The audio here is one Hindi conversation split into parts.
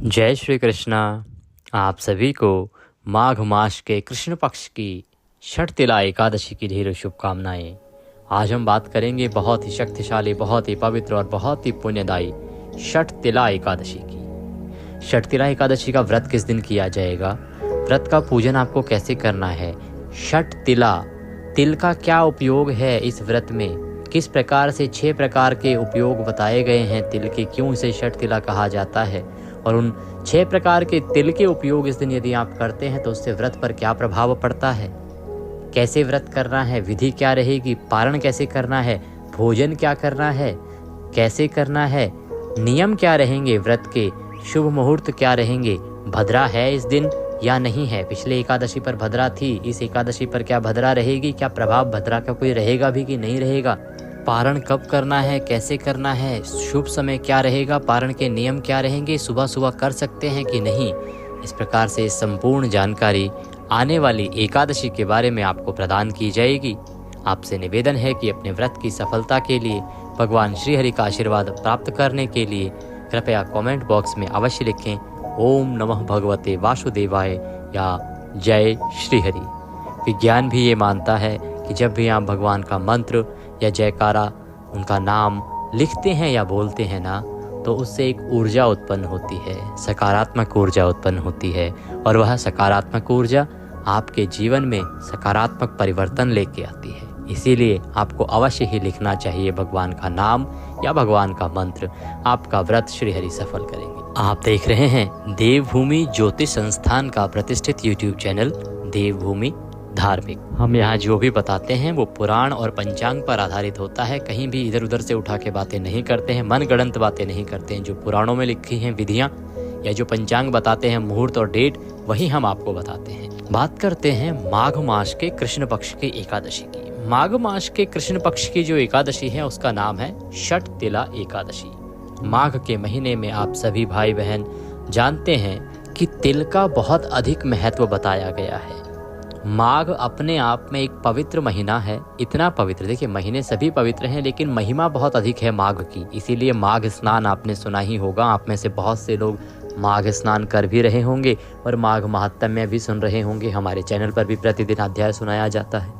जय श्री कृष्णा। आप सभी को माघ मास के कृष्ण पक्ष की छठ तिला एकादशी की ढेरों शुभकामनाएं। आज हम बात करेंगे बहुत ही शक्तिशाली, बहुत ही पवित्र और बहुत ही पुण्यदायी छठ तिला एकादशी की। छठ तिला एकादशी का व्रत किस दिन किया जाएगा, व्रत का पूजन आपको कैसे करना है, छठ तिला तिल का क्या उपयोग है इस व्रत में, किस प्रकार से 6 प्रकार के उपयोग बताए गए हैं तिल के, क्यों इसे छठ तिला कहा जाता है, और उन 6 प्रकार के तिल के उपयोग इस दिन यदि आप करते हैं तो उससे व्रत पर क्या प्रभाव पड़ता है, कैसे व्रत करना है, विधि क्या रहेगी, पारण कैसे करना है, भोजन क्या करना है, कैसे करना है, नियम क्या रहेंगे व्रत के, शुभ मुहूर्त क्या रहेंगे, भद्रा है इस दिन या नहीं है, पिछले एकादशी पर भद्रा थी, इस एकादशी पर क्या भद्रा रहेगी, क्या प्रभाव भद्रा का कोई रहेगा भी कि नहीं रहेगा, पारण कब करना है, कैसे करना है, शुभ समय क्या रहेगा, पारण के नियम क्या रहेंगे, सुबह सुबह कर सकते हैं कि नहीं। इस प्रकार से संपूर्ण जानकारी आने वाली एकादशी के बारे में आपको प्रदान की जाएगी। आपसे निवेदन है कि अपने व्रत की सफलता के लिए, भगवान श्री हरि का आशीर्वाद प्राप्त करने के लिए कृपया कमेंट बॉक्स में अवश्य लिखें ओम नमः भगवते वासुदेवाय या जय श्री हरि। विज्ञान भी ये मानता है कि जब भी आप भगवान का मंत्र या जयकारा, उनका नाम लिखते हैं या बोलते हैं ना, तो उससे एक ऊर्जा उत्पन्न होती है, सकारात्मक ऊर्जा उत्पन्न होती है, और वह सकारात्मक ऊर्जा आपके जीवन में सकारात्मक परिवर्तन लेके आती है। इसीलिए आपको अवश्य ही लिखना चाहिए भगवान का नाम या भगवान का मंत्र। आपका व्रत श्री हरि सफल करेंगे। आप देख रहे हैं देवभूमि ज्योतिष संस्थान का प्रतिष्ठित यूट्यूब चैनल देवभूमि धार्मिक। हम यहाँ जो भी बताते हैं वो पुराण और पंचांग पर आधारित होता है। कहीं भी इधर उधर से उठा के बातें नहीं करते हैं, मनगढ़ंत बातें नहीं करते हैं। जो पुराणों में लिखी हैं विधियाँ या जो पंचांग बताते हैं मुहूर्त और डेट, वही हम आपको बताते हैं। बात करते हैं माघ मास के कृष्ण पक्ष की एकादशी की। माघ मास के कृष्ण पक्ष की जो एकादशी है उसका नाम है छठ तिला एकादशी। माघ के महीने में आप सभी भाई बहन जानते हैं कि तिल का बहुत अधिक महत्व बताया गया है। माघ अपने आप में एक पवित्र महीना है, इतना पवित्र, देखिए महीने सभी पवित्र हैं लेकिन महिमा बहुत अधिक है माघ की। इसीलिए माघ स्नान आपने सुना ही होगा। आप में से बहुत से लोग माघ स्नान कर भी रहे होंगे और माघ महात्म्य भी सुन रहे होंगे। हमारे चैनल पर भी प्रतिदिन अध्याय सुनाया जाता है।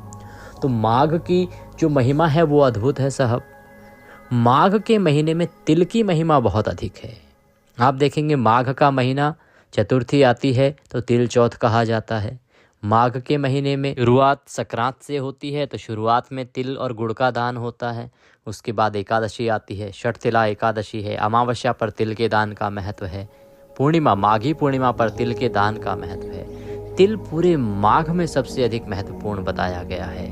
तो माघ की जो महिमा है वो अद्भुत है साहब। माघ के महीने में तिल की महिमा बहुत अधिक है। आप देखेंगे माघ का महीना चतुर्थी आती है तो तिल चौथ कहा जाता है। माघ के महीने में शुरुआत संक्रांत से होती है तो शुरुआत में तिल और गुड़ का दान होता है। उसके बाद एकादशी आती है, छठ तिला एकादशी है। अमावस्या पर तिल के दान का महत्व है। पूर्णिमा, माघी पूर्णिमा पर तिल के दान का महत्व है। तिल पूरे माघ में सबसे अधिक महत्वपूर्ण बताया गया है।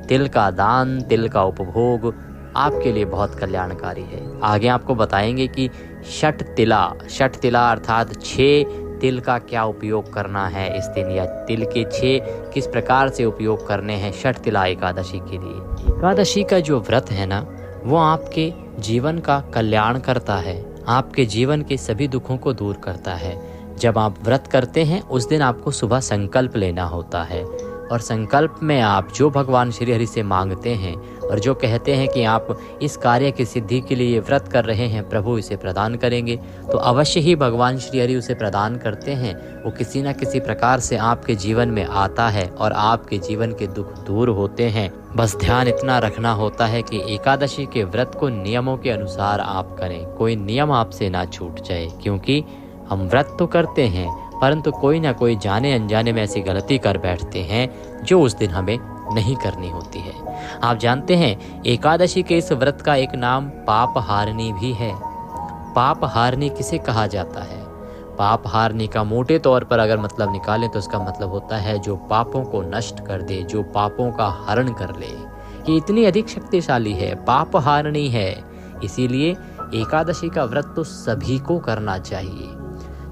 तिल का दान, तिल का उपभोग आपके लिए बहुत कल्याणकारी है। आगे आपको बताएंगे कि छठ तिला अर्थात 6 तिल का क्या उपयोग करना है इस दिन, या तिल के 6 किस प्रकार से उपयोग करने हैं छठ तिला एकादशी के लिए। एकादशी का जो व्रत है ना, वो आपके जीवन का कल्याण करता है, आपके जीवन के सभी दुखों को दूर करता है। जब आप व्रत करते हैं उस दिन आपको सुबह संकल्प लेना होता है, और संकल्प में आप जो भगवान श्री हरि से मांगते हैं और जो कहते हैं कि आप इस कार्य की सिद्धि के लिए व्रत कर रहे हैं, प्रभु इसे प्रदान करेंगे, तो अवश्य ही भगवान श्री हरि उसे प्रदान करते हैं। वो किसी न किसी प्रकार से आपके जीवन में आता है और आपके जीवन के दुख दूर होते हैं। बस ध्यान इतना रखना होता है कि एकादशी के व्रत को नियमों के अनुसार आप करें, कोई नियम आपसे ना छूट जाए। क्योंकि हम व्रत तो करते हैं परंतु कोई ना कोई जाने अनजाने में ऐसी गलती कर बैठते हैं जो उस दिन हमें नहीं करनी होती है। आप जानते हैं एकादशी के इस व्रत का एक नाम पाप हारनी भी है। पाप हारनी किसे कहा जाता है? पाप हारनी का मोटे तौर पर अगर मतलब निकालें तो इसका मतलब होता है जो पापों को नष्ट कर दे, जो पापों का हरण कर ले। ये इतनी अधिक शक्तिशाली है, पाप हारनी है। इसीलिए एकादशी का व्रत तो सभी को करना चाहिए।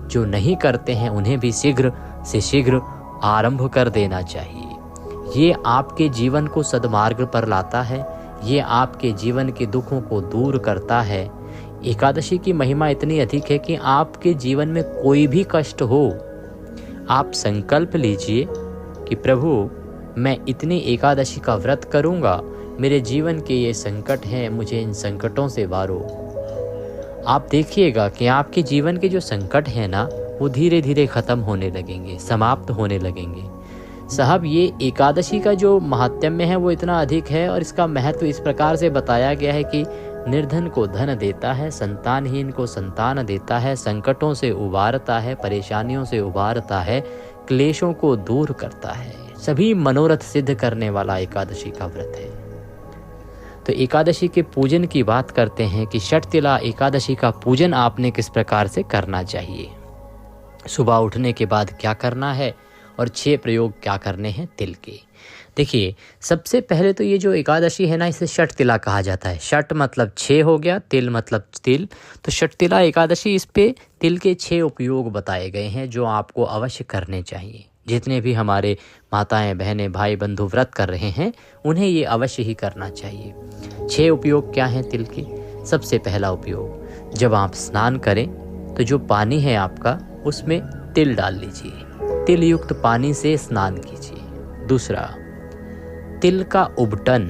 जो नहीं करते हैं उन्हें भी शीघ्र से शीघ्र आरंभ कर देना चाहिए। ये आपके जीवन को सद्मार्ग पर लाता है, ये आपके जीवन के दुखों को दूर करता है। एकादशी की महिमा इतनी अधिक है कि आपके जीवन में कोई भी कष्ट हो, आप संकल्प लीजिए कि प्रभु मैं इतनी एकादशी का व्रत करूंगा, मेरे जीवन के ये संकट हैं, मुझे इन संकटों से वारो। आप देखिएगा कि आपके जीवन के जो संकट हैं ना, वो धीरे धीरे ख़त्म होने लगेंगे, समाप्त होने लगेंगे। साहब, ये एकादशी का जो महात्म्य है वो इतना अधिक है और इसका महत्व इस प्रकार से बताया गया है कि निर्धन को धन देता है, संतानहीन को संतान देता है, संकटों से उबारता है, परेशानियों से उबारता है, क्लेशों को दूर करता है, सभी मनोरथ सिद्ध करने वाला एकादशी का व्रत है। तो एकादशी के पूजन की बात करते हैं कि षटतिला एकादशी का पूजन आपने किस प्रकार से करना चाहिए। सुबह उठने के बाद क्या करना है और 6 प्रयोग क्या करने हैं तिल के। देखिए, सबसे पहले तो ये जो एकादशी है ना, इसे षटतिला कहा जाता है। षट मतलब 6 हो गया, तिल मतलब तिल। तो षटतिला एकादशी, इस पे तिल के 6 उपयोग बताए गए हैं जो आपको अवश्य करने चाहिए। जितने भी हमारे माताएं, बहनें, भाई, बंधु व्रत कर रहे हैं, उन्हें ये अवश्य ही करना चाहिए। 6 उपयोग क्या हैं तिल के? सबसे पहला उपयोग, जब आप स्नान करें तो जो पानी है आपका, उसमें तिल डाल लीजिए, तिल युक्त पानी से स्नान कीजिए। दूसरा, तिल का उबटन,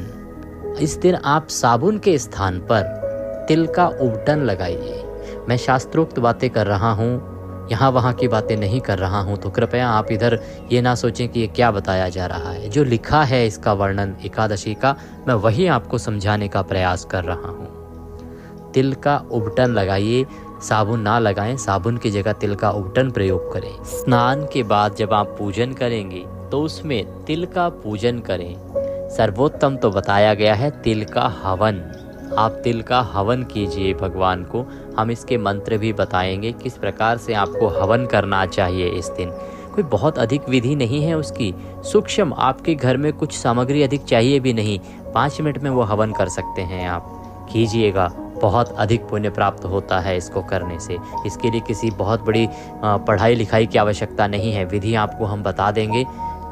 इस दिन आप साबुन के स्थान पर तिल का उबटन लगाइए। मैं शास्त्रोक्त बातें कर रहा हूँ, यहाँ वहाँ की बातें नहीं कर रहा हूँ, तो कृपया आप इधर ये ना सोचें कि ये क्या बताया जा रहा है। जो लिखा है इसका वर्णन एकादशी का, मैं वही आपको समझाने का प्रयास कर रहा हूँ। तिल का उबटन लगाइए, साबुन ना लगाएं, साबुन की जगह तिल का उबटन प्रयोग करें। स्नान के बाद जब आप पूजन करेंगे तो उसमें तिल का पूजन करें। सर्वोत्तम तो बताया गया है तिल का हवन। आप तिल का हवन कीजिए भगवान को। हम इसके मंत्र भी बताएंगे किस प्रकार से आपको हवन करना चाहिए इस दिन। कोई बहुत अधिक विधि नहीं है उसकी, सूक्ष्म, आपके घर में कुछ सामग्री अधिक चाहिए भी नहीं, 5 मिनट में वो हवन कर सकते हैं। आप कीजिएगा, बहुत अधिक पुण्य प्राप्त होता है इसको करने से। इसके लिए किसी बहुत बड़ी पढ़ाई लिखाई की आवश्यकता नहीं है। विधि आपको हम बता देंगे,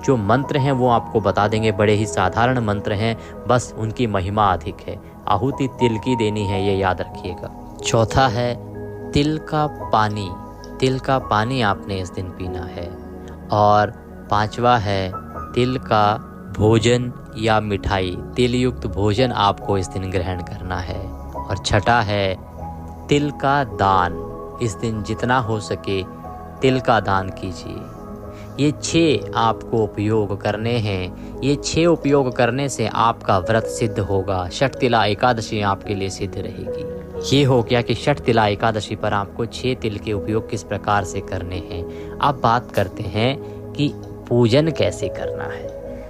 जो मंत्र हैं वो आपको बता देंगे, बड़े ही साधारण मंत्र हैं, बस उनकी महिमा अधिक है। आहुति तिल की देनी है, ये याद रखिएगा। चौथा है तिल का पानी। तिल का पानी आपने इस दिन पीना है। और 5वां है तिल का भोजन या मिठाई, तिल युक्त भोजन आपको इस दिन ग्रहण करना है। और 6वां है तिल का दान। इस दिन जितना हो सके तिल का दान कीजिए। ये 6 आपको उपयोग करने हैं। ये 6 उपयोग करने से आपका व्रत सिद्ध होगा। षटतिला एकादशी आपके लिए सिद्ध रहेगी। ये हो गया कि षटतिला एकादशी पर आपको 6 तिल के उपयोग किस प्रकार से करने हैं। अब बात करते हैं कि पूजन कैसे करना है।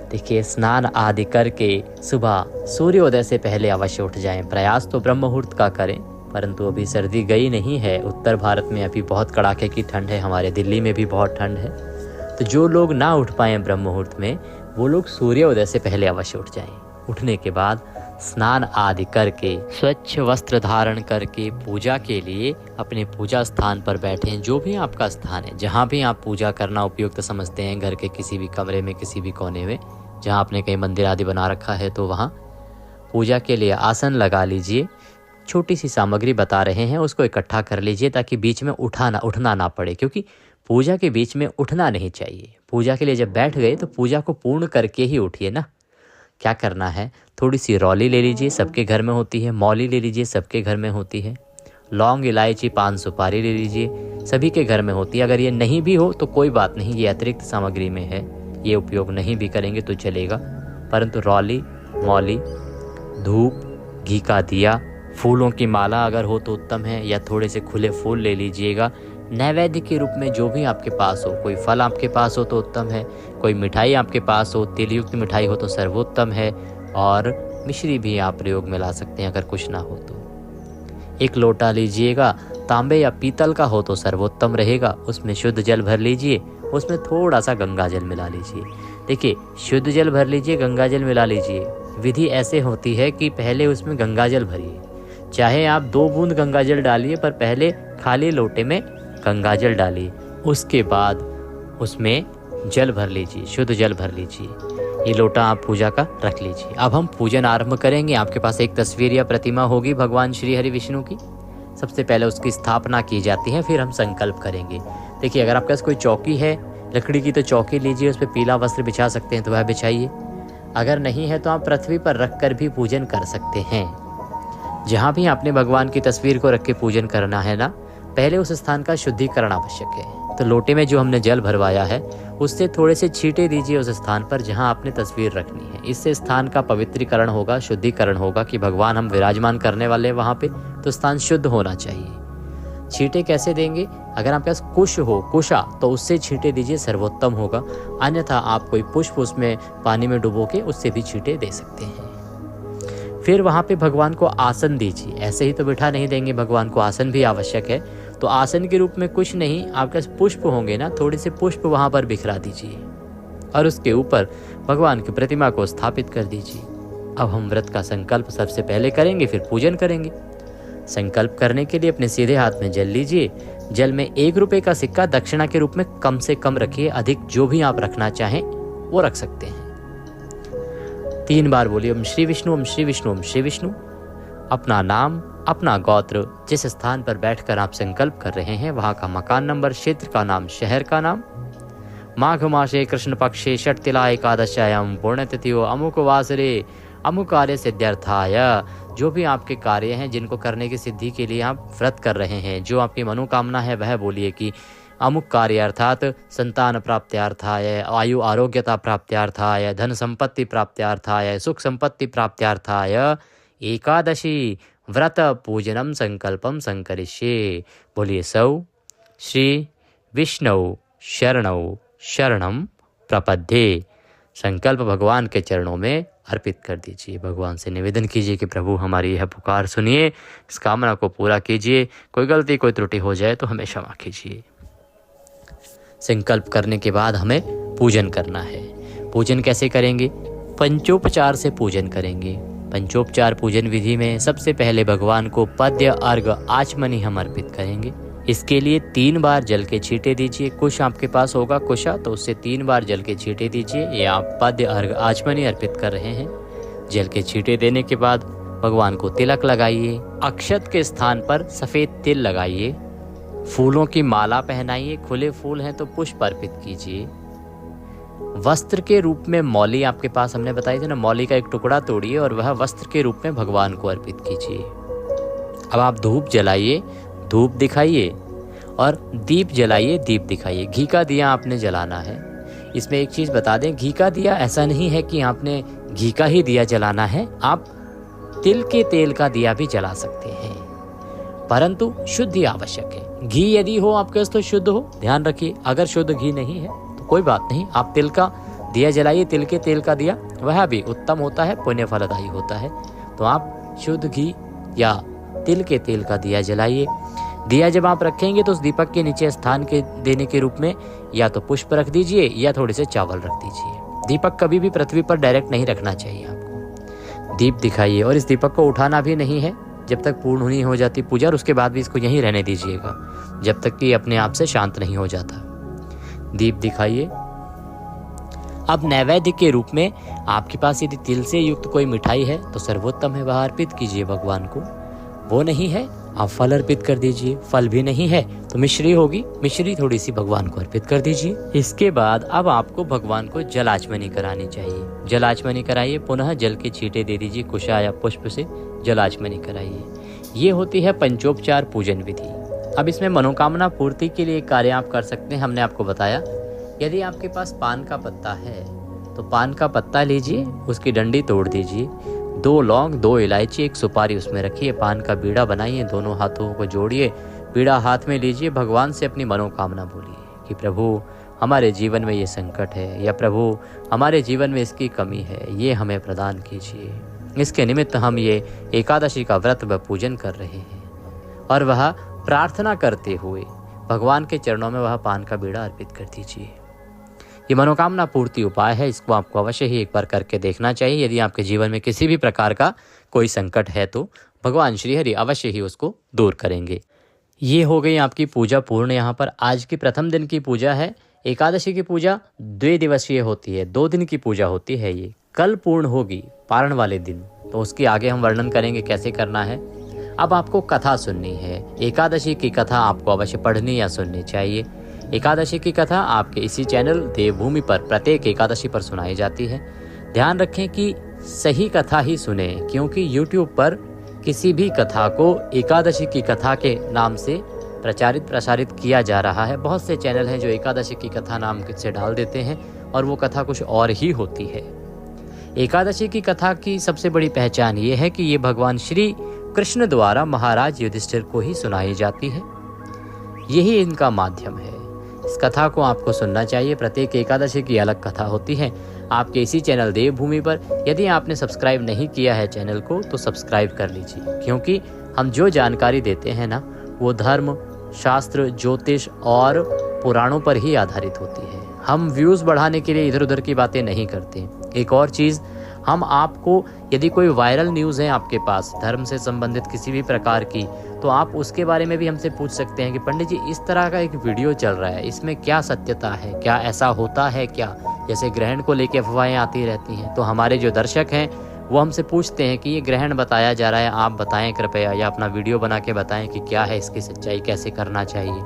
देखिए, स्नान आदि करके सुबह सूर्योदय से पहले अवश्य उठ जाएं। प्रयास तो ब्रह्म मुहूर्त का करें, परंतु अभी सर्दी गई नहीं है। उत्तर भारत में अभी बहुत कड़ाके की ठंड है, हमारे दिल्ली में भी बहुत ठंड है। तो जो लोग ना उठ पाएँ ब्रह्म मुहूर्त में, वो लोग सूर्योदय से पहले अवश्य उठ जाएं। उठने के बाद स्नान आदि करके, स्वच्छ वस्त्र धारण करके पूजा के लिए अपने पूजा स्थान पर बैठें। जो भी आपका स्थान है, जहाँ भी आप पूजा करना उपयुक्त समझते हैं, घर के किसी भी कमरे में, किसी भी कोने में, जहाँ आपने कहीं मंदिर आदि बना रखा है, तो वहाँ पूजा के लिए आसन लगा लीजिए। छोटी सी सामग्री बता रहे हैं, उसको इकट्ठा कर लीजिए ताकि बीच में उठना ना पड़े, क्योंकि पूजा के बीच में उठना नहीं चाहिए। पूजा के लिए जब बैठ गए तो पूजा को पूर्ण करके ही उठिए ना। क्या करना है, थोड़ी सी रौली ले लीजिए, सबके घर में होती है। मौली ले लीजिए, सबके घर में होती है। लौंग, इलायची, पान सुपारी ले लीजिए, सभी के घर में होती है। अगर ये नहीं भी हो तो कोई बात नहीं, ये अतिरिक्त सामग्री में है, ये उपयोग नहीं भी करेंगे तो चलेगा। परंतु रौली, मौली, धूप, घी का दिया, फूलों की माला अगर हो तो उत्तम है, या थोड़े से खुले फूल ले लीजिएगा। नैवेद्य के रूप में जो भी आपके पास हो, कोई फल आपके पास हो तो उत्तम है, कोई मिठाई आपके पास हो, तिल युक्त मिठाई हो तो सर्वोत्तम है, और मिश्री भी आप प्रयोग में ला सकते हैं अगर कुछ ना हो तो। 1 लोटा लीजिएगा, तांबे या पीतल का हो तो सर्वोत्तम रहेगा। उसमें शुद्ध जल भर लीजिए, उसमें थोड़ा सा गंगा जल मिला लीजिए। देखिए, शुद्ध जल भर लीजिए, गंगा जल मिला लीजिए। विधि ऐसे होती है कि पहले उसमें गंगा जल भरिए, चाहे आप 2 बूंद गंगा जल डालिए, पर पहले खाली लोटे में गंगा जल डालिए। उसके बाद उसमें जल भर लीजिए, शुद्ध जल भर लीजिए। ये लोटा आप पूजा का रख लीजिए। अब हम पूजन आरंभ करेंगे। आपके पास एक तस्वीर या प्रतिमा होगी भगवान श्री हरि विष्णु की। सबसे पहले उसकी स्थापना की जाती है, फिर हम संकल्प करेंगे। देखिए, अगर आपके पास कोई चौकी है लकड़ी की तो चौकी लीजिए, उस पर पीला वस्त्र बिछा सकते हैं तो वह बिछाइए। अगर नहीं है तो आप पृथ्वी पर रख कर भी पूजन कर सकते हैं। जहाँ भी आपने भगवान की तस्वीर को रख के पूजन करना है ना, पहले उस स्थान का शुद्धिकरण आवश्यक है। तो लोटे में जो हमने जल भरवाया है उससे थोड़े से छींटे दीजिए उस स्थान पर जहाँ आपने तस्वीर रखनी है। इससे स्थान का पवित्रीकरण होगा, शुद्धिकरण होगा कि भगवान हम विराजमान करने वाले हैं वहाँ पे, तो स्थान शुद्ध होना चाहिए। छींटे कैसे देंगे? अगर आपके पास कुश हो, कुशा, तो उससे छींटे दीजिए, सर्वोत्तम होगा। अन्यथा आप कोई पुष्प उसमें पानी में डुबो के उससे भी छींटे दे सकते हैं। फिर वहाँ पे भगवान को आसन दीजिए। ऐसे ही तो बिठा नहीं देंगे, भगवान को आसन भी आवश्यक है। तो आसन के रूप में कुछ नहीं, आपके पास पुष्प होंगे ना, थोड़े से पुष्प वहाँ पर बिखरा दीजिए और उसके ऊपर भगवान की प्रतिमा को स्थापित कर दीजिए। अब हम व्रत का संकल्प सबसे पहले करेंगे, फिर पूजन करेंगे। संकल्प करने के लिए अपने सीधे हाथ में जल लीजिए। जल में 1 रुपये का सिक्का दक्षिणा के रूप में कम से कम रखिए, अधिक जो भी आप रखना चाहें वो रख सकते हैं। 3 बार बोलिए ओम श्री विष्णु, ओम श्री विष्णु, ओम श्री विष्णु। अपना नाम, अपना गोत्र, जिस स्थान पर बैठकर आप संकल्प कर रहे हैं वहां का मकान नंबर, क्षेत्र का नाम, शहर का नाम। माघ मासे कृष्ण पक्षे षट्तिला एकादशायाम पुण्यतिथियो अमुक वासरे अमुक कार्य सिद्ध्यर्थाय। जो भी आपके कार्य हैं जिनको करने की सिद्धि के लिए आप व्रत कर रहे हैं, जो आपकी मनोकामना है वह बोलिए कि अमुक कार्य अर्थात संतान प्राप्त्यार्थाय, आयु आरोग्यता प्राप्त्यार्थाय, धन संपत्ति प्राप्त्यार्थाय, सुख संपत्ति प्राप्त्यार्थाय एकादशी व्रत पूजनम संकल्पम संकरिष्ये। बोलिए सौ श्री विष्णु शरणौ शरणम प्रपद्ये। संकल्प भगवान के चरणों में अर्पित कर दीजिए। भगवान से निवेदन कीजिए कि प्रभु हमारी यह पुकार सुनिए, इस कामना को पूरा कीजिए। कोई गलती कोई त्रुटि हो जाए तो हमें क्षमा कीजिए। संकल्प करने के बाद हमें पूजन करना है। पूजन कैसे करेंगे? पंचोपचार से पूजन करेंगे। पंचोपचार पूजन विधि में सबसे पहले भगवान को पद्य, अर्घ, आचमनी हम अर्पित करेंगे। इसके लिए 3 बार जल के छींटे दीजिए। कुश आपके पास होगा कुशा, तो उससे 3 बार जल के छींटे दीजिए। ये आप पद्य, अर्घ, आचमनी अर्पित कर रहे हैं। जल के छींटे देने के बाद भगवान को तिलक लगाइए। अक्षत के स्थान पर सफेद तिल लगाइए। फूलों की माला पहनाइए। खुले फूल हैं तो पुष्प अर्पित कीजिए। वस्त्र के रूप में मौली आपके पास हमने बताई थी ना, मौली का एक टुकड़ा तोड़िए और वह वस्त्र के रूप में भगवान को अर्पित कीजिए। अब आप धूप जलाइए, धूप दिखाइए, और दीप जलाइए, दीप दिखाइए। घी का दिया आपने जलाना है। इसमें एक चीज़ बता दें, घी का दिया ऐसा नहीं है कि आपने घी का ही दिया जलाना है, आप तिल के तेल का दिया भी जला सकते हैं, परंतु शुद्धि आवश्यक है। घी यदि हो आपके पास तो शुद्ध हो, ध्यान रखिए। अगर शुद्ध घी नहीं है तो कोई बात नहीं, आप तिल का दिया जलाइए। तिल के तेल का दिया वह भी उत्तम होता है, पुण्य फलदायी होता है। तो आप शुद्ध घी या तिल के तेल का दिया जलाइए। दिया जब आप रखेंगे तो उस दीपक के नीचे स्थान के देने के रूप में या तो पुष्प रख दीजिए या थोड़े से चावल रख दीजिए। दीपक कभी भी पृथ्वी पर डायरेक्ट नहीं रखना चाहिए आपको। दीप दिखाइए और इस दीपक को उठाना भी नहीं है जब तक पूर्ण नहीं हो जाती पूजा, और उसके बाद भी इसको यहीं रहने दीजिएगा जब तक कि अपने आप से शांत नहीं हो जाता। दीप दिखाइए। अब नैवेद्य के रूप में आपके पास यदि तिल से युक्त कोई मिठाई है तो सर्वोत्तम है, वह अर्पित कीजिए भगवान को। वो नहीं है आप फल अर्पित कर दीजिए। फल भी नहीं है तो मिश्री होगी, मिश्री थोड़ी सी भगवान को अर्पित कर दीजिए। इसके बाद अब आपको भगवान को जलाचमनी करानी चाहिए। जलाचमनी कराइए, पुनः जल के छींटे दे दीजिए। कुशा या पुष्प से जलाचमनी कराइए। ये होती है पंचोपचार पूजन विधि। अब इसमें मनोकामना पूर्ति के लिए कार्य आप कर सकते हैं। हमने आपको बताया, यदि आपके पास पान का पत्ता है तो पान का पत्ता लीजिए, उसकी डंडी तोड़ दीजिए, 2 लौंग, 2 इलायची, 1 सुपारी उसमें रखिए, पान का बीड़ा बनाइए, दोनों हाथों को जोड़िए, बीड़ा हाथ में लीजिए, भगवान से अपनी मनोकामना बोलिए कि प्रभु हमारे जीवन में ये संकट है, या प्रभु हमारे जीवन में इसकी कमी है, ये हमें प्रदान कीजिए। इसके निमित्त हम ये एकादशी का व्रत व पूजन कर रहे हैं। और वह प्रार्थना करते हुए भगवान के चरणों में वह पान का बीड़ा अर्पित कर दीजिए। ये मनोकामना पूर्ति उपाय है, इसको आपको अवश्य ही एक बार करके देखना चाहिए। यदि आपके जीवन में किसी भी प्रकार का कोई संकट है तो भगवान श्रीहरि अवश्य ही उसको दूर करेंगे। ये हो गई आपकी पूजा पूर्ण। यहाँ पर आज की प्रथम दिन की पूजा है। एकादशी की पूजा 2 दिवसीय होती है, 2 दिन की पूजा होती है। ये कल पूर्ण होगी पारण वाले दिन, तो उसकी आगे हम वर्णन करेंगे कैसे करना है। अब आपको कथा सुननी है। एकादशी की कथा आपको अवश्य पढ़नी या सुननी चाहिए। एकादशी की कथा आपके इसी चैनल देवभूमि पर प्रत्येक एकादशी पर सुनाई जाती है। ध्यान रखें कि सही कथा ही सुने, क्योंकि YouTube पर किसी भी कथा को एकादशी की कथा के नाम से प्रसारित किया जा रहा है। बहुत से चैनल हैं जो एकादशी की कथा नाम से डाल देते हैं और वो कथा कुछ और ही होती है। एकादशी की कथा की सबसे बड़ी पहचान ये है कि ये भगवान श्री कृष्ण द्वारा महाराज युधिष्ठिर को ही सुनाई जाती है। यही इनका माध्यम है। इस कथा को आपको सुनना चाहिए। प्रत्येक एकादशी की अलग कथा होती है। आपके इसी चैनल देवभूमि पर यदि आपने सब्सक्राइब नहीं किया है चैनल को तो सब्सक्राइब कर लीजिए, क्योंकि हम जो जानकारी देते हैं ना वो धर्म, शास्त्र, ज्योतिष और पुराणों पर ही आधारित होती है। हम व्यूज़ बढ़ाने के लिए इधर उधर की बातें नहीं करते। एक और चीज़, हम आपको यदि कोई वायरल न्यूज़ है आपके पास धर्म से संबंधित किसी भी प्रकार की, तो आप उसके बारे में भी हमसे पूछ सकते हैं कि पंडित जी इस तरह का एक वीडियो चल रहा है, इसमें क्या सत्यता है, क्या ऐसा होता है क्या। जैसे ग्रहण को लेकर अफवाहें आती रहती हैं, तो हमारे जो दर्शक हैं वो हमसे पूछते हैं कि ये ग्रहण बताया जा रहा है, आप बताएं कृपया, या अपना वीडियो बना के बताएं कि क्या है इसकी सच्चाई, कैसे करना चाहिए।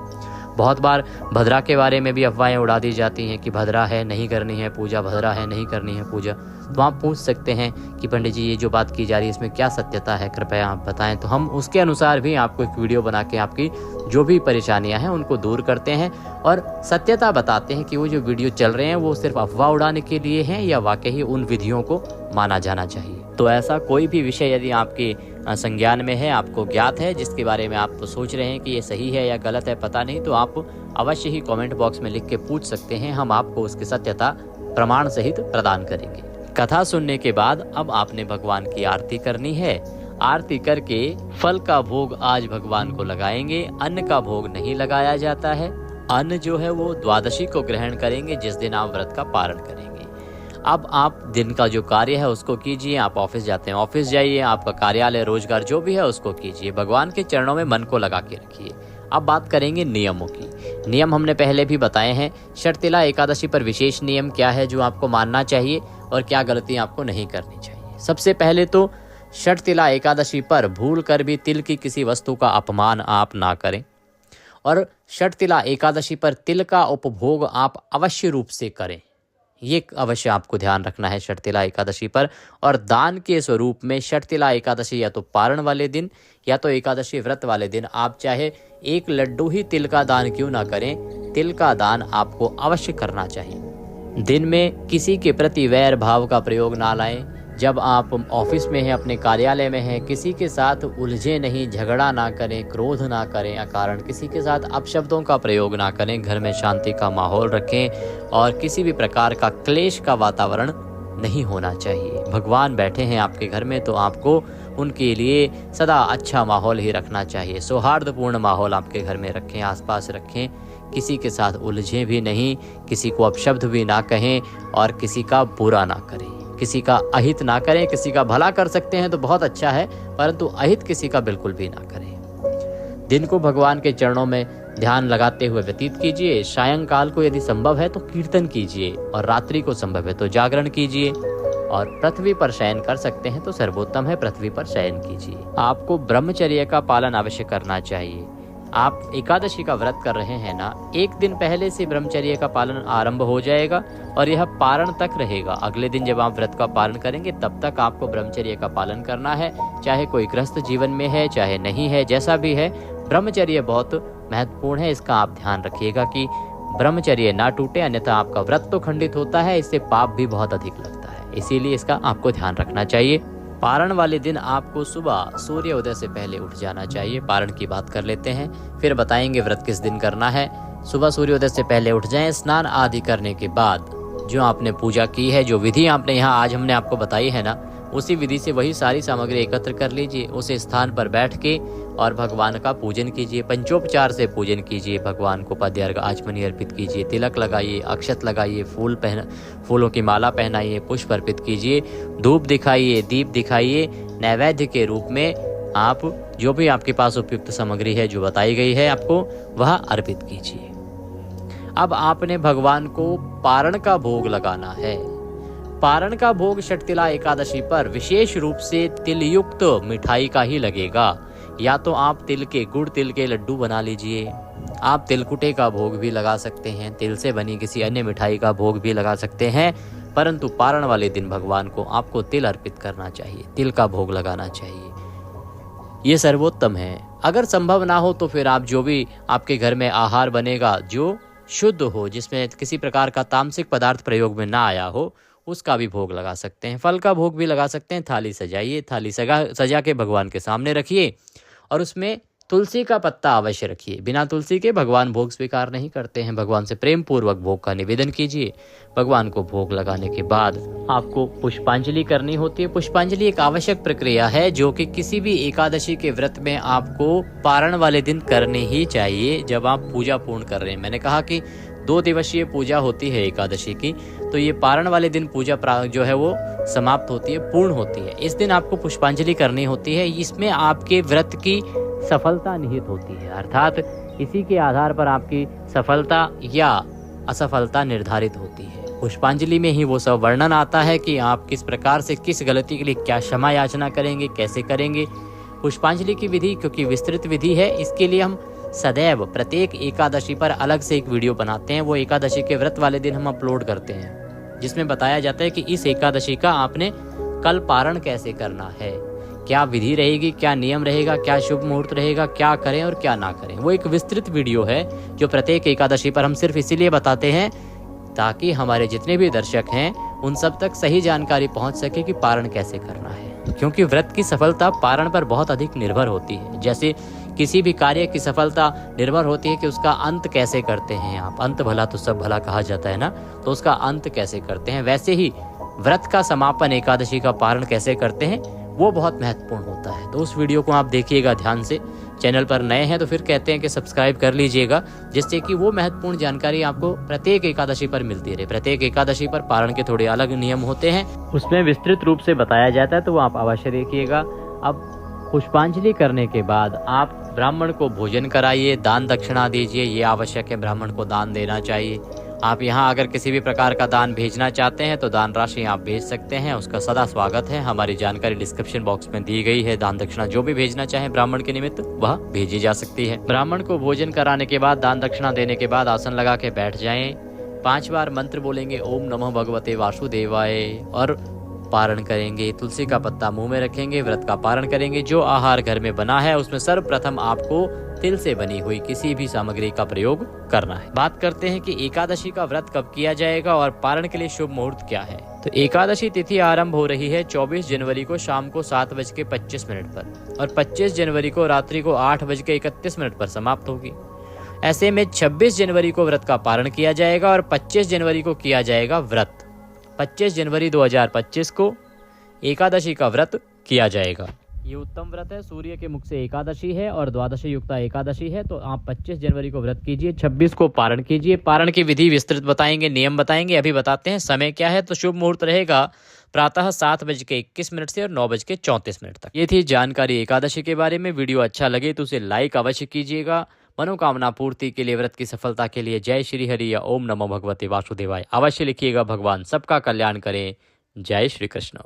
बहुत बार भद्रा के बारे में भी अफवाहें उड़ा दी जाती हैं कि भद्रा है, नहीं करनी है पूजा, भद्रा है, नहीं करनी है पूजा। तो आप पूछ सकते हैं कि पंडित जी ये जो बात की जा रही है इसमें क्या सत्यता है, कृपया आप बताएं। तो हम उसके अनुसार भी आपको एक वीडियो बना के आपकी जो भी परेशानियां हैं उनको दूर करते हैं और सत्यता बताते हैं कि वो जो वीडियो चल रहे हैं वो सिर्फ अफवाह उड़ाने के लिए हैं या वाकई उन विधियों को माना जाना चाहिए। तो ऐसा कोई भी विषय यदि आपके संज्ञान में है, आपको ज्ञात है, जिसके बारे में आप सोच रहे हैं कि ये सही है या गलत है पता नहीं, तो आप अवश्य ही कमेंट बॉक्स में लिख के पूछ सकते हैं। हम आपको उसकी सत्यता प्रमाण सहित प्रदान करेंगे। कथा सुनने के बाद अब आपने भगवान की आरती करनी है। आरती करके फल का भोग आज भगवान को लगाएंगे। अन्न का भोग नहीं लगाया जाता है। अन्न जो है वो द्वादशी को ग्रहण करेंगे, जिस दिन आप व्रत का पारण करेंगे। अब आप दिन का जो कार्य है उसको कीजिए। आप ऑफिस जाते हैं ऑफिस जाइए, आपका कार्यालय रोजगार जो भी है उसको कीजिए। भगवान के चरणों में मन को लगा के रखिए। अब बात करेंगे नियमों की। नियम हमने पहले भी बताए हैं। शर्तिला एकादशी पर विशेष नियम क्या है जो आपको मानना चाहिए और क्या गलतियां आपको नहीं करनी चाहिए। सबसे पहले तो शर्तिला एकादशी पर भूल कर भी तिल की किसी वस्तु का अपमान आप ना करें और शर्तिला एकादशी पर तिल का उपभोग आप अवश्य रूप से करें। ये अवश्य आपको ध्यान रखना है शर्तिला एकादशी पर। और दान के स्वरूप में शर्तिला एकादशी या तो पारण वाले दिन या तो एकादशी व्रत वाले दिन आप चाहे 1 लड्डू ही तिल का दान क्यों ना करें, तिल का दान आपको अवश्य करना चाहिए। दिन में किसी के प्रति वैर भाव का प्रयोग ना लाएं। जब आप ऑफिस में हैं, अपने कार्यालय में हैं, किसी के साथ उलझे नहीं, झगड़ा ना करें, क्रोध ना करें अकारण, किसी के साथ अपशब्दों का प्रयोग ना करें। घर में शांति का माहौल रखें और किसी भी प्रकार का क्लेश का वातावरण नहीं होना चाहिए। भगवान बैठे हैं आपके घर में तो आपको उनके लिए सदा अच्छा माहौल ही रखना चाहिए। सौहार्दपूर्ण माहौल आपके घर में रखें, आसपास रखें। किसी के साथ उलझे भी नहीं, किसी को अपशब्द भी ना कहें और किसी का बुरा ना करें, किसी का अहित ना करें। किसी का भला कर सकते हैं तो बहुत अच्छा है, परंतु अहित किसी का बिल्कुल भी ना करें। दिन को भगवान के चरणों में ध्यान लगाते हुए व्यतीत कीजिए। सायंकाल को यदि संभव है तो कीर्तन कीजिए और रात्रि को संभव है तो जागरण कीजिए। और पृथ्वी पर शयन कर सकते हैं तो सर्वोत्तम है, पृथ्वी पर शयन कीजिए। आपको ब्रह्मचर्य का पालन अवश्य करना चाहिए। आप एकादशी का व्रत कर रहे हैं ना, 1 दिन पहले से ब्रह्मचर्य का पालन आरंभ हो जाएगा और यह पारण तक रहेगा। अगले दिन जब आप व्रत का पालन करेंगे तब तक आपको ब्रह्मचर्य का पालन करना है, चाहे कोई गृहस्थ जीवन में है चाहे नहीं है, जैसा भी है। ब्रह्मचर्य बहुत महत्वपूर्ण है, इसका आप ध्यान रखिएगा कि ब्रह्मचर्य ना टूटे, अन्यथा आपका व्रत तो खंडित होता है, इससे पाप भी बहुत अधिक लगता है। इसीलिए इसका आपको ध्यान रखना चाहिए। पारण वाले दिन आपको सुबह सूर्य उदय से पहले उठ जाना चाहिए। पारण की बात कर लेते हैं, फिर बताएंगे व्रत किस दिन करना है। सुबह सूर्योदय से पहले उठ जाएं। स्नान आदि करने के बाद जो आपने पूजा की है, जो विधि आपने यहाँ आज हमने आपको बताई है ना, उसी विधि से वही सारी सामग्री एकत्र कर लीजिए। उस स्थान पर बैठ के और भगवान का पूजन कीजिए। पंचोपचार से पूजन कीजिए। भगवान को पद्य अर्घ आचमनी अर्पित कीजिए, तिलक लगाइए, अक्षत लगाइए, फूलों की माला पहनाइए, पुष्प अर्पित कीजिए, धूप दिखाइए, दीप दिखाइए। नैवेद्य के रूप में आप जो भी आपके पास उपयुक्त सामग्री है जो बताई गई है आपको, वह अर्पित कीजिए। अब आपने भगवान को पारण का भोग लगाना है। पारण का भोग शर्तिला एकादशी पर विशेष रूप से तिलयुक्त मिठाई का ही लगेगा। या तो आप तिल के गुड़ तिल के लड्डू बना लीजिए, आप तिलकुटे का भोग भी लगा सकते हैं, तिल से बनी किसी अन्य मिठाई का भोग भी लगा सकते हैं, परंतु पारण वाले दिन भगवान को आपको तिल अर्पित करना चाहिए, तिल का भोग लगाना चाहिए। ये सर्वोत्तम है। अगर संभव ना हो तो फिर आप जो भी आपके घर में आहार बनेगा जो शुद्ध हो, जिसमें किसी प्रकार का तामसिक पदार्थ प्रयोग में ना आया हो, उसका भी भोग लगा सकते हैं। फल का भोग भी लगा सकते हैं। थाली सजाइए, थाली सजा के भगवान के सामने रखिए और उसमें तुलसी का पत्ता अवश्य रखिए। बिना तुलसी के भगवान भोग स्वीकार नहीं करते हैं। भगवान से प्रेम पूर्वक भोग का निवेदन कीजिए। भगवान को भोग लगाने के बाद आपको पुष्पांजलि करनी होती है। पुष्पांजलि एक आवश्यक प्रक्रिया है जो कि किसी भी एकादशी के व्रत में आपको पारण वाले दिन करनी ही चाहिए जब आप पूजा पूर्ण कर रहे हैं। मैंने कहा कि 2 दिवसीय पूजा होती है एकादशी की, तो ये पारण वाले दिन पूजा जो है वो समाप्त होती है, पूर्ण होती है। इस दिन आपको पुष्पांजलि करनी होती है। इसमें आपके व्रत की सफलता निहित होती है, अर्थात इसी के आधार पर आपकी सफलता या असफलता निर्धारित होती है। पुष्पांजलि में ही वो सब वर्णन आता है कि आप किस प्रकार से किस गलती के लिए क्या क्षमा याचना करेंगे, कैसे करेंगे। पुष्पांजलि की विधि क्योंकि विस्तृत विधि है, इसके लिए हम सदैव प्रत्येक एकादशी पर अलग से एक वीडियो बनाते हैं। वो एकादशी के व्रत वाले दिन हम अपलोड करते हैं, जिसमें बताया जाता है कि इस एकादशी का आपने कल पारण कैसे करना है, क्या विधि रहेगी, क्या नियम रहेगा, क्या शुभ मुहूर्त रहेगा, क्या करें और क्या ना करें। वो एक विस्तृत वीडियो है जो प्रत्येक एकादशी पर हम सिर्फ इसीलिए बताते हैं ताकि हमारे जितने भी दर्शक हैं उन सब तक सही जानकारी पहुंच सके कि पारण कैसे करना है। क्योंकि व्रत की सफलता पारण पर बहुत अधिक निर्भर होती है। जैसे किसी भी कार्य की सफलता निर्भर होती है कि उसका अंत कैसे करते हैं आप। अंत भला तो सब भला कहा जाता है ना, तो उसका अंत कैसे करते हैं। वैसे ही व्रत का समापन एकादशी का पारण कैसे करते हैं वो बहुत महत्वपूर्ण होता है। तो उस वीडियो को आप देखिएगा ध्यान से। चैनल पर नए हैं तो फिर कहते हैं कि सब्सक्राइब कर लीजिएगा, जिससे कि वो महत्वपूर्ण जानकारी आपको प्रत्येक एकादशी पर मिलती रहे। प्रत्येक एकादशी पर पारण के थोड़े अलग नियम होते हैं, उसमें विस्तृत रूप से बताया जाता है, तो वो आप अवश्य देखिएगा। अब पुष्पांजलि करने के बाद आप ब्राह्मण को भोजन कराइए, दान दक्षिणा दीजिए। ये आवश्यक है, ब्राह्मण को दान देना चाहिए। आप यहाँ अगर किसी भी प्रकार का दान भेजना चाहते हैं तो दान राशि आप भेज सकते हैं, उसका सदा स्वागत है। हमारी जानकारी डिस्क्रिप्शन बॉक्स में दी गई है। दान दक्षिणा जो भी भेजना चाहें ब्राह्मण के निमित्त वह भेजी जा सकती है। ब्राह्मण को भोजन कराने के बाद, दान दक्षिणा देने के बाद आसन लगा के बैठ जाएं। 5 बार मंत्र बोलेंगे, ओम नमः भगवते वासुदेवाय, और पारण करेंगे। तुलसी का पत्ता मुंह में रखेंगे, व्रत का पारण करेंगे। जो आहार घर में बना है उसमें सर्वप्रथम आपको तिल से बनी हुई किसी भी सामग्री का प्रयोग करना है। बात करते हैं कि एकादशी का व्रत कब किया जाएगा और पारण के लिए शुभ मुहूर्त क्या है। तो एकादशी तिथि आरंभ हो रही है 24 जनवरी को शाम को 7:25 पर और 25 जनवरी को रात्रि को 8:31 पर समाप्त होगी। ऐसे में 26 जनवरी को व्रत का पारण किया जाएगा और 25 जनवरी को किया जाएगा व्रत। 25 जनवरी 2025 को एकादशी का व्रत किया जाएगा। ये उत्तम व्रत है। सूर्य के मुख से एकादशी है और द्वादशी युक्ता एकादशी है, तो आप 25 जनवरी को व्रत कीजिए, 26 को पारण कीजिए। पारण की विधि विस्तृत बताएंगे, नियम बताएंगे। अभी बताते हैं समय क्या है। तो शुभ मुहूर्त रहेगा प्रातः 7:21 से और 9:34 तक। ये थी जानकारी एकादशी के बारे में। वीडियो अच्छा लगे तो उसे लाइक अवश्य कीजिएगा। मनोकामना पूर्ति के लिए, व्रत की सफलता के लिए जय श्री हरि या ओम नमो भगवते वासुदेवाय अवश्य लिखिएगा। भगवान सबका कल्याण करें। जय श्री कृष्ण।